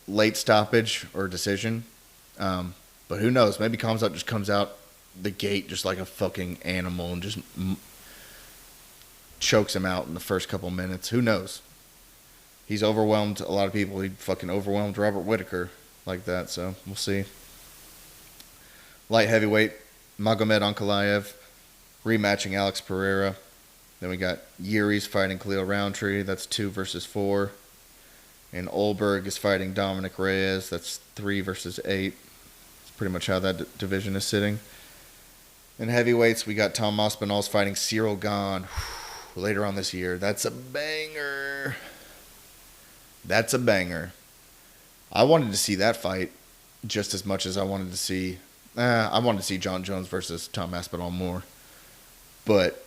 late stoppage or decision. But who knows? Maybe Khamzat just comes out the gate just like a fucking animal and just chokes him out in the first couple minutes. Who knows? He's overwhelmed a lot of people. He fucking overwhelmed Robert Whittaker like that. So we'll see. Light heavyweight, Magomed Ankalaev rematching Alex Pereira. Then we got Yuri's fighting Khalil Roundtree. That's 2 versus 4. And Olberg is fighting Dominic Reyes. That's 3 versus 8. That's pretty much how that division is sitting. In heavyweights, we got Tom Aspinall's fighting Cyril Gane later on this year. That's a banger. That's a banger. I wanted to see that fight just as much as I wanted to see... I wanted to see John Jones versus Tom Aspinall more. But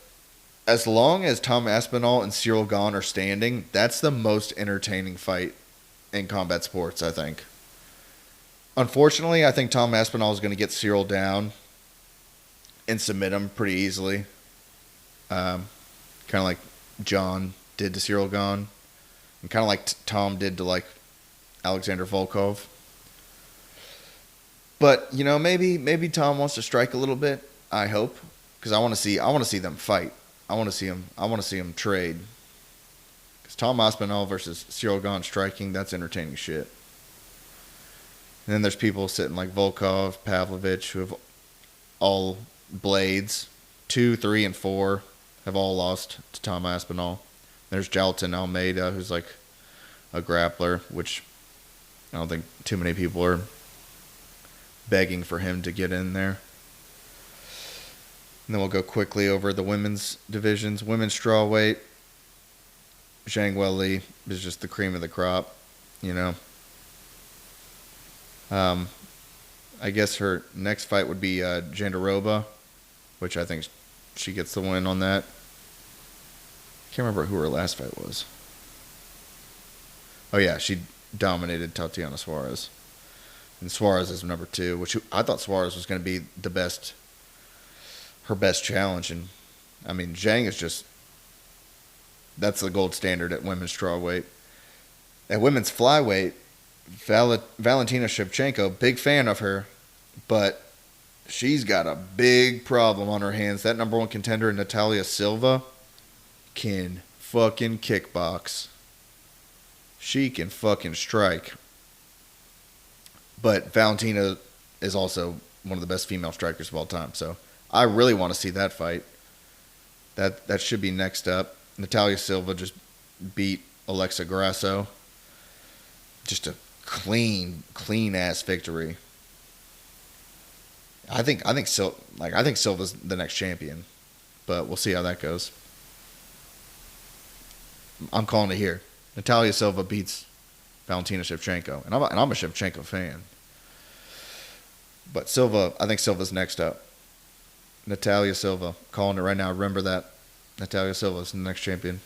as long as Tom Aspinall and Cyril Gane are standing, that's the most entertaining fight in combat sports, I think. Unfortunately, I think Tom Aspinall is going to get Cyril down and submit him pretty easily. Kind of like John did to Cyril Gane. And kind of like Tom did to like Alexander Volkov. But, you know, maybe Tom wants to strike a little bit. I hope, because I want to see them fight. I want to see him trade. Because Tom Aspinall versus Cyril Gane striking, that's entertaining shit. And then there's people sitting like Volkov, Pavlovich, who have all blades. 2, 3, and 4 have all lost to Tom Aspinall. There's Jalton Almeida, who's like a grappler, which I don't think too many people are begging for him to get in there. And then we'll go quickly over the women's divisions. Women's strawweight, Zhang Weili is just the cream of the crop, you know. I guess her next fight would be Jandiroba, which I think she gets the win on that. Can't remember who her last fight was. Oh yeah, she dominated Tatiana Suarez. And Suarez is number 2, which I thought Suarez was going to be her best challenge. And, I mean, Zhang is just, that's the gold standard at women's strawweight. At women's flyweight, Valentina Shevchenko, big fan of her, but she's got a big problem on her hands. That number 1 contender, Natalia Silva, can fucking kickbox. She can fucking strike. But Valentina is also one of the best female strikers of all time. So I really want to see that fight. That should be next up. Natalia Silva just beat Alexa Grasso. Just a clean ass victory. I think Silva's the next champion, but we'll see how that goes. I'm calling it here. Natalia Silva beats Valentina Shevchenko, and I'm a Shevchenko fan. But I think Silva's next up. Natalia Silva. Calling it right now. Remember that. Natalia Silva is the next champion.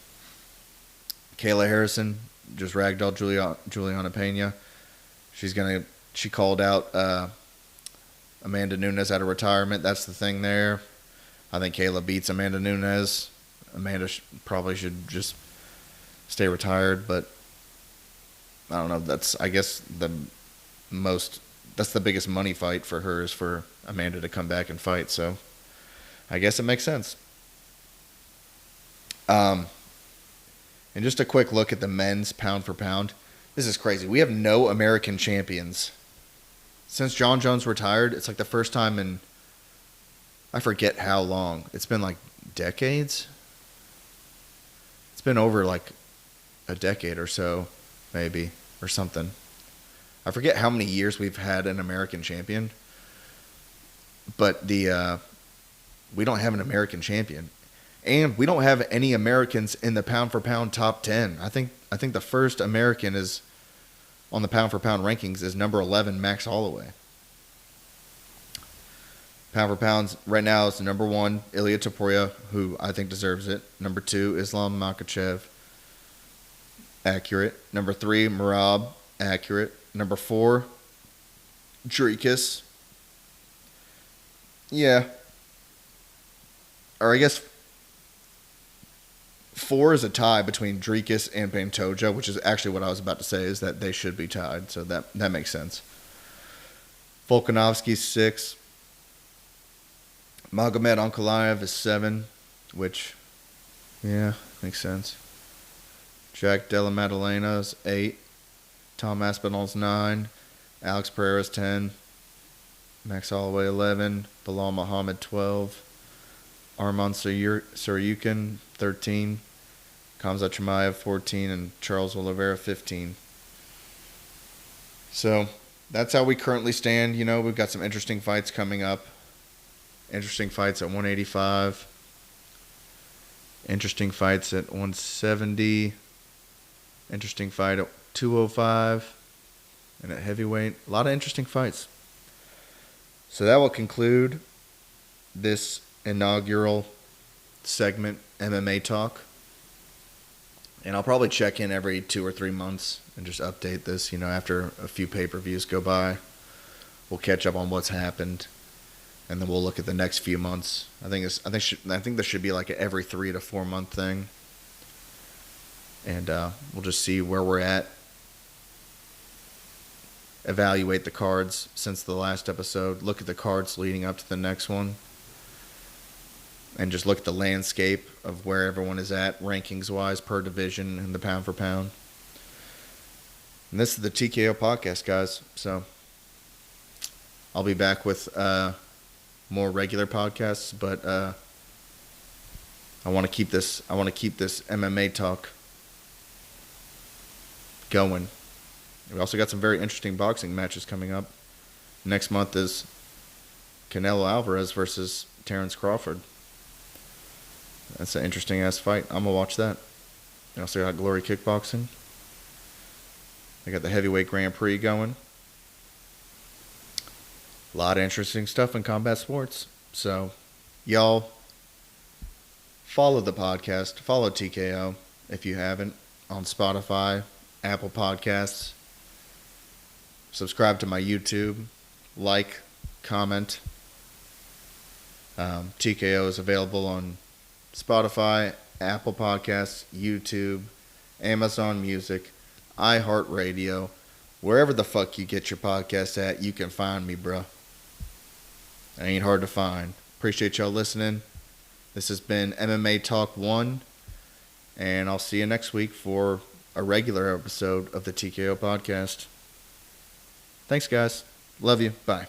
Kayla Harrison just ragdolled Juliana Pena. She called out Amanda Nunes out of retirement. That's the thing there. I think Kayla beats Amanda Nunes. Amanda probably should just stay retired, but I don't know. That's, I guess, that's the biggest money fight for her, is for Amanda to come back and fight. So I guess it makes sense. And just a quick look at the men's pound for pound. This is crazy. We have no American champions. Since John Jones retired, it's like the first time in, I forget how long. It's been like decades. It's been over like a decade or so, maybe, or something. I forget how many years we've had an American champion. But we don't have an American champion. And we don't have any Americans in the pound for pound top 10. I think the first American is on the pound for pound rankings is number 11, Max Holloway. Pound for pounds right now is number 1, Ilia Topuria, who I think deserves it. Number 2, Islam Makhachev, accurate. Number 3, Merab, accurate. Number 4, Dricus. Yeah. Or I guess 4 is a tie between Dricus and Pantoja, which is actually what I was about to say, is that they should be tied. So that makes sense. Volkanovski's 6. Magomed Ankalaev is 7, which, yeah, makes sense. Jack Della Maddalena is 8. Tom Aspinall's 9. Alex Pereira's 10. Max Holloway 11. Bilal Muhammad 12. Arman Saryukin 13. Khamzat Chimaev 14. And Charles Oliveira 15. So that's how we currently stand. You know, we've got some interesting fights coming up. Interesting fights at 185. Interesting fights at 170. Interesting fight at 205. And at heavyweight. A lot of interesting fights. So that will conclude this inaugural segment, MMA Talk. And I'll probably check in every 2 or 3 months and just update this, you know, after a few pay-per-views go by. We'll catch up on what's happened, and then we'll look at the next few months. I think this should be like an every 3 to 4 month thing. And we'll just see where we're at. Evaluate the cards since the last episode. Look at the cards leading up to the next one. And just look at the landscape of where everyone is at, rankings-wise, per division, and the pound for pound. And this is the TKO podcast, guys. So I'll be back with more regular podcasts, but I want to keep this MMA talk going. We also got some very interesting boxing matches coming up. Next month is Canelo Alvarez versus Terrence Crawford. That's an interesting-ass fight. I'm going to watch that. I also got Glory Kickboxing. I got the Heavyweight Grand Prix going. A lot of interesting stuff in combat sports. So, y'all, follow the podcast. Follow TKO if you haven't on Spotify, Apple Podcasts. Subscribe to my YouTube. Like, comment. TKO is available on Spotify, Apple Podcasts, YouTube, Amazon Music, iHeartRadio. Wherever the fuck you get your podcast at, you can find me, bruh. It ain't hard to find. Appreciate y'all listening. This has been MMA Talk 1, and I'll see you next week for a regular episode of the TKO podcast. Thanks, guys. Love you. Bye.